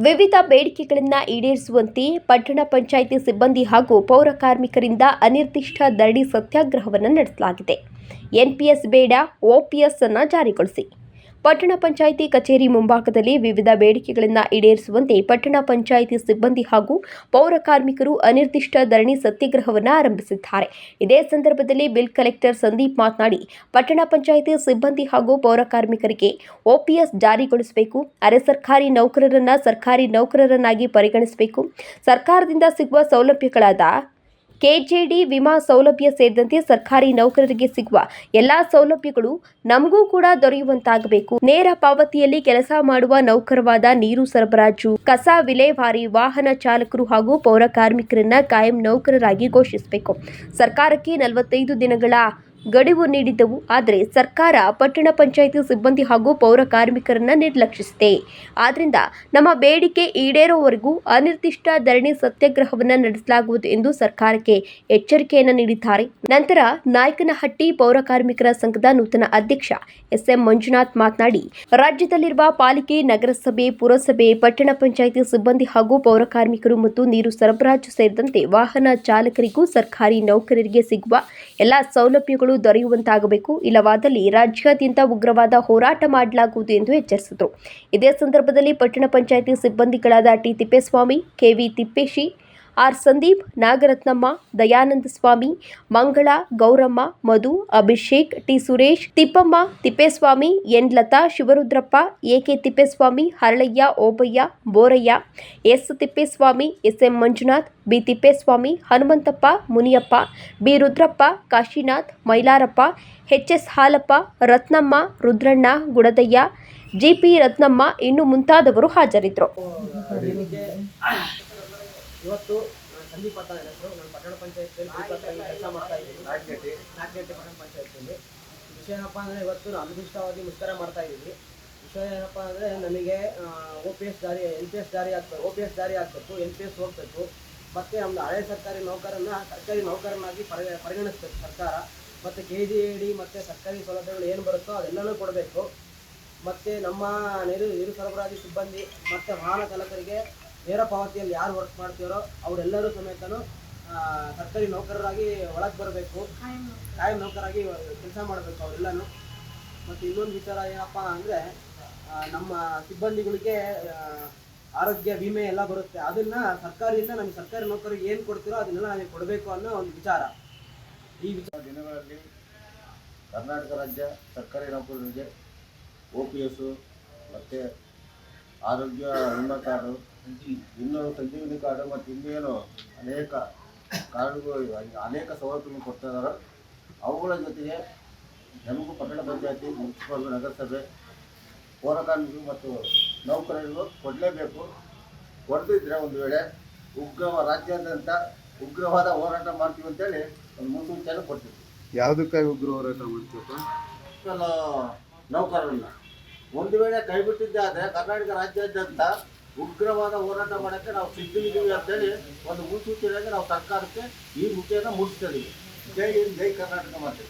ವಿವಿಧ ಬೇಡಿಕೆಗಳನ್ನು ಈಡೇರಿಸುವಂತೆ ಪಟ್ಟಣ ಪಂಚಾಯಿತಿ ಸಿಬ್ಬಂದಿ ಹಾಗೂ ಪೌರ ಕಾರ್ಮಿಕರಿಂದ ಅನಿರ್ದಿಷ್ಟ ಧರಣಿ ಸತ್ಯಾಗ್ರಹವನ್ನು ನಡೆಸಲಾಗಿದೆ. ಎನ್ಪಿಎಸ್ ಬೇಡ, ಓಪಿಎಸ್ ಅನ್ನು ಜಾರಿಗೊಳಿಸಿ. ಪಟ್ಟಣ ಪಂಚಾಯಿತಿ ಕಚೇರಿ ಮುಂಭಾಗದಲ್ಲಿ ವಿವಿಧ ಬೇಡಿಕೆಗಳನ್ನು ಈಡೇರಿಸುವಂತೆ ಪಟ್ಟಣ ಪಂಚಾಯಿತಿ ಸಿಬ್ಬಂದಿ ಹಾಗೂ ಪೌರ ಕಾರ್ಮಿಕರು ಅನಿರ್ದಿಷ್ಟ ಧರಣಿ ಸತ್ಯಾಗ್ರಹವನ್ನು ಆರಂಭಿಸಿದ್ದಾರೆ. ಇದೇ ಸಂದರ್ಭದಲ್ಲಿ ಬಿಲ್ ಕಲೆಕ್ಟರ್ ಸಂದೀಪ್ ಮಾತನಾಡಿ, ಪಟ್ಟಣ ಪಂಚಾಯಿತಿ ಸಿಬ್ಬಂದಿ ಹಾಗೂ ಪೌರ ಕಾರ್ಮಿಕರಿಗೆ ಓಪಿಎಸ್ ಜಾರಿಗೊಳಿಸಬೇಕು, ಅರೆ ಸರ್ಕಾರಿ ನೌಕರರನ್ನು ಸರ್ಕಾರಿ ನೌಕರರನ್ನಾಗಿ ಪರಿಗಣಿಸಬೇಕು, ಸರ್ಕಾರದಿಂದ ಸಿಗುವ ಸೌಲಭ್ಯಗಳಾದ ಕೆಜೆಡಿ ವಿಮಾ ಸೌಲಭ್ಯ ಸೇರಿದಂತೆ ಸರ್ಕಾರಿ ನೌಕರರಿಗೆ ಸಿಗುವ ಎಲ್ಲಾ ಸೌಲಭ್ಯಗಳು ನಮಗೂ ಕೂಡ ದೊರೆಯುವಂತಾಗಬೇಕು. ನೇರ ಪಾವತಿಯಲ್ಲಿ ಕೆಲಸ ಮಾಡುವ ನೌಕರವಾದ ನೀರು ಸರಬರಾಜು, ಕಸ ವಿಲೇವಾರಿ, ವಾಹನ ಚಾಲಕರು ಹಾಗೂ ಪೌರ ಕಾರ್ಮಿಕರನ್ನ ಕಾಯಂ ನೌಕರರಾಗಿ ಘೋಷಿಸಬೇಕು. ಸರ್ಕಾರಕ್ಕೆ 45 ದಿನಗಳ ಗಡುವು ನೀಡಿದ್ದವು. ಆದರೆ ಸರ್ಕಾರ ಪಟ್ಟಣ ಪಂಚಾಯಿತಿ ಸಿಬ್ಬಂದಿ ಹಾಗೂ ಪೌರ ಕಾರ್ಮಿಕರನ್ನ ನಿರ್ಲಕ್ಷಿಸಿದೆ. ಆದ್ದರಿಂದ ನಮ್ಮ ಬೇಡಿಕೆ ಈಡೇರುವವರೆಗೂ ಅನಿರ್ದಿಷ್ಟ ಧರಣಿ ಸತ್ಯಾಗ್ರಹವನ್ನು ನಡೆಸಲಾಗುವುದು ಎಂದು ಸರ್ಕಾರಕ್ಕೆ ಎಚ್ಚರಿಕೆಯನ್ನು ನೀಡಿದ್ದಾರೆ. ನಂತರ ನಾಯಕನಹಟ್ಟಿ ಪೌರ ಕಾರ್ಮಿಕರ ಸಂಘದ ನೂತನ ಅಧ್ಯಕ್ಷ ಎಸ್ಎಂ ಮಂಜುನಾಥ್ ಮಾತನಾಡಿ, ರಾಜ್ಯದಲ್ಲಿರುವ ಪಾಲಿಕೆ, ನಗರಸಭೆ, ಪುರಸಭೆ, ಪಟ್ಟಣ ಪಂಚಾಯಿತಿ ಸಿಬ್ಬಂದಿ ಹಾಗೂ ಪೌರ ಕಾರ್ಮಿಕರು ಮತ್ತು ನೀರು ಸರಬರಾಜು ಸೇರಿದಂತೆ ವಾಹನ ಚಾಲಕರಿಗೂ ಸರ್ಕಾರಿ ನೌಕರರಿಗೆ ಸಿಗುವ ಎಲ್ಲ ಸೌಲಭ್ಯಗಳು ದೊರೆಯುವಂತಾಗಬೇಕು. ಇಲ್ಲವಾದಲ್ಲಿ ರಾಜ್ಯಾದ್ಯಂತ ಉಗ್ರವಾದ ಹೋರಾಟ ಮಾಡಲಾಗುವುದು ಎಂದು ಎಚ್ಚರಿಸಿದರು. ಇದೇ ಸಂದರ್ಭದಲ್ಲಿ ಪಟ್ಟಣ ಪಂಚಾಯಿತಿ ಸಿಬ್ಬಂದಿಗಳಾದ T Thippeswamy, K V Thippeshi, R Sandeep, Nagarathnamma, Dayananda Swamy, Mangala, Gowramma, Madhu, Abhishek, T Suresh, Thippamma, Thippeswamy, N Latha, Shivarudrappa, A K Thippeswamy, Haralayya, Obayya, Borayya, S Thippeswamy, S M Manjunath, B Thippeswamy, Hanumanthappa, Muniyappa, B Rudrappa, Kashinath, Mailarappa, H S Halappa, Rathnamma, Rudranna, Gudadayya, G P Rathnamma ಇನ್ನು ಮುಂತಾದವರು ಹಾಜರಿದ್ದರು. ಇವತ್ತು ಸಂದೀಪ್ ಅಂತ ಹೆಸರು. ನಾನು ಪಟ್ಟಣ ಪಂಚಾಯತಿಯಲ್ಲಿ ಕೆಲಸ ಮಾಡ್ತಾ ಇದ್ದೀನಿ, ನಾಗೇಟಿ ಪಟ್ಟಣ ಪಂಚಾಯತಿಯಲ್ಲಿ. ವಿಷಯ ಏನಪ್ಪ ಅಂದರೆ, ಇವತ್ತು ಅನಿರ್ದಿಷ್ಟವಾಗಿ ಮುಷ್ಕರ ಮಾಡ್ತಾ ಇದ್ದೀವಿ. ವಿಷಯ ಏನಪ್ಪ ಅಂದರೆ, ನನಗೆ OPS ಜಾರಿ ಆಗಬೇಕು, NPS ಹೋಗಬೇಕು, ಮತ್ತು ನಮ್ಮದು ಹಳೆ ಸರ್ಕಾರಿ ನೌಕರನಾಗಿ ಪರಿಗಣಿಸಬೇಕು ಸರ್ಕಾರ. ಮತ್ತು KGD ಮತ್ತು ಸರ್ಕಾರಿ ಸೌಲಭ್ಯಗಳು ಏನು ಬರುತ್ತೋ ಅದೆಲ್ಲನೂ ಕೊಡಬೇಕು. ಮತ್ತು ನಮ್ಮ ನೀರು ಸರಬರಾಜು ಸಿಬ್ಬಂದಿ ಮತ್ತು ವಾಹನ ಚಾಲಕರಿಗೆ ನೇರ ಪಾವತಿಯಲ್ಲಿ ಯಾರು ವರ್ಕ್ ಮಾಡ್ತೀರೋ ಅವರೆಲ್ಲರೂ ಸಮೇತನು ಸರ್ಕಾರಿ ನೌಕರರಾಗಿ ಒಳಗೆ ಬರಬೇಕು, ಕಾಯಂ ನೌಕರಾಗಿ ಕೆಲಸ ಮಾಡಬೇಕು ಅವರೆಲ್ಲನೂ. ಮತ್ತು ಇನ್ನೊಂದು ವಿಚಾರ ಏನಪ್ಪ ಅಂದರೆ, ನಮ್ಮ ಸಿಬ್ಬಂದಿಗಳಿಗೆ ಆರೋಗ್ಯ ವಿಮೆ ಎಲ್ಲ ಬರುತ್ತೆ. ಅದನ್ನು ಸರ್ಕಾರದಿಂದ ನಮಗೆ ಸರ್ಕಾರಿ ನೌಕರಿಗೆ ಏನು ಕೊಡ್ತೀರೋ ಅದನ್ನೆಲ್ಲ ನಮಗೆ ಕೊಡಬೇಕು ಅನ್ನೋ ಒಂದು ವಿಚಾರ. ಈ ದಿನಗಳಲ್ಲಿ ಕರ್ನಾಟಕ ರಾಜ್ಯ ಸರ್ಕಾರಿ ನೌಕರರಿಗೆ OPS ಮತ್ತು ಆರೋಗ್ಯ ವಿಮಾ ಕಾರ್ಡು, ಇನ್ನೂ ಸಂಜೀವಿನಿ ಕಾರ್ಡು ಮತ್ತು ಇನ್ನೇನು ಅನೇಕ ಕಾರ್ಡುಗಳು, ಅನೇಕ ಸವಲತ್ತುಗಳನ್ನು ಕೊಡ್ತಾ ಇದ್ದಾರೆ. ಅವುಗಳ ಜೊತೆಗೆ ನಮಗೂ ಪಟ್ಟಣ ಪಂಚಾಯತಿ, ಮುನ್ಸಿಪಲ್, ನಗರಸಭೆ, ಪೌರ ಕಾರ್ಮಿಕರು ಮತ್ತು ನೌಕರರಿಗೂ ಕೊಡಲೇಬೇಕು. ಕೊಡದಿದ್ದರೆ ಒಂದು ವೇಳೆ ರಾಜ್ಯಾದ್ಯಂತ ಉಗ್ರವಾದ ಹೋರಾಟ ಮಾಡ್ತೀವಿ ಅಂತೇಳಿ ಒಂದು ಮುನ್ಸೂಚನೆ ಕೊಡ್ತೀವಿ. ಯಾವುದಕ್ಕಾಗಿ ಉಗ್ರ ಹೋರಾಟ ಮಾಡ್ತೀವಪ್ಪ? ನೌಕರರನ್ನ ಒಂದು ವೇಳೆ ಕೈ ಬಿಟ್ಟಿದ್ದೆ ಆದರೆ ಕರ್ನಾಟಕ ರಾಜ್ಯಾದ್ಯಂತ ಉಗ್ರವಾದ ಹೋರಾಟ ಮಾಡೋಕ್ಕೆ ನಾವು ಸಿದ್ಧವಿದ್ದೀವಿ ಅಂತೇಳಿ ಒಂದು ಮುನ್ಸೂಚನೆಯಾಗಿ ನಾವು ಸರ್ಕಾರಕ್ಕೆ ಈ ಮುಖೇನ ಮುಟ್ಟಿಸ್ತೀವಿ. ಜೈ ಹಿಂದ್, ಜೈ ಕರ್ನಾಟಕ ಮಾತೆ.